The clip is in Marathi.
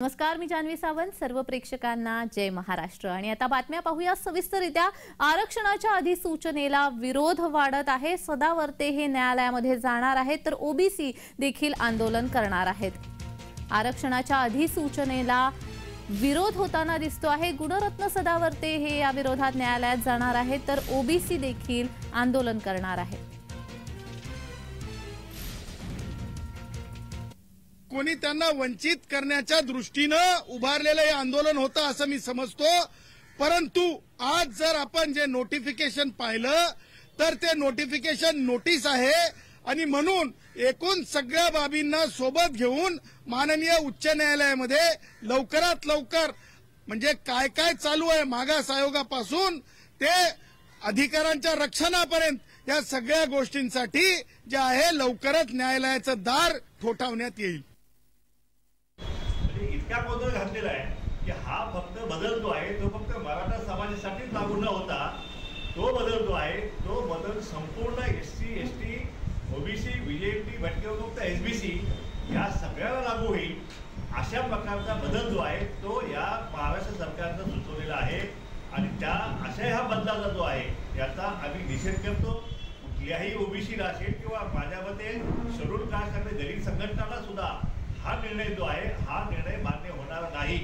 नमस्कार, मी जान्हवी सावंत. सर्व प्रेक्षकांना जय महाराष्ट्र. आणि आता बातम्या पाहूया सविस्तररित्या. आरक्षणाच्या अधिसूचनेला विरोध वाढत आहे. सदावर्ते हे न्यायालयामध्ये जाणार आहेत, तर ओबीसी देखील आंदोलन करणार आहेत. आरक्षणाच्या अधिसूचनेला विरोध होताना दिसतो आहे. गुणरत्न सदावर्ते हे या विरोधात न्यायालयात जाणार आहेत, तर ओबीसी देखील आंदोलन करणार आहेत. कोणी त्यांना वंचित करण्याच्या दृष्टीनं उभारलेलं हे आंदोलन होतं असं मी समजतो. परंतु आज जर आपण जे नोटिफिकेशन पाहिलं तर ते नोटिफिकेशन नोटीस आहे आणि म्हणून एकूण सगळ्या बाबींना सोबत घेऊन माननीय उच्च न्यायालयामध्ये लवकरात लवकर म्हणजे काय काय चालू आहे मागास आयोगापासून ते अधिकारांच्या रक्षणापर्यंत या सगळ्या गोष्टींसाठी जे आहे लवकरच न्यायालयाचं दार ठोठावण्यात येईल. इतका गोंधळ घातलेला आहे की हा फक्त बदल आहे तो फक्त मराठा समाजासाठीच लागू न होता तो बदल आहे तो बदल संपूर्ण एससी एसटी ओबीसी बीजेपी भटकेविमुक्त एसबीसी या सगळ्याला लागू होईल अशा प्रकारचा बदल जो आहे तो या महाराष्ट्र सरकारनं सुचवलेला आहे. आणि त्या अशा ह्या बदलाचा जो आहे याचा आम्ही निषेध करतो. कुठल्याही ओबीसीला असेल किंवा माझ्या मते शेड्यूल कास्ट आणि दलित संघटनाला सुद्धा हा निर्णय जो आहे हा निर्णय मान्य होणार नाही.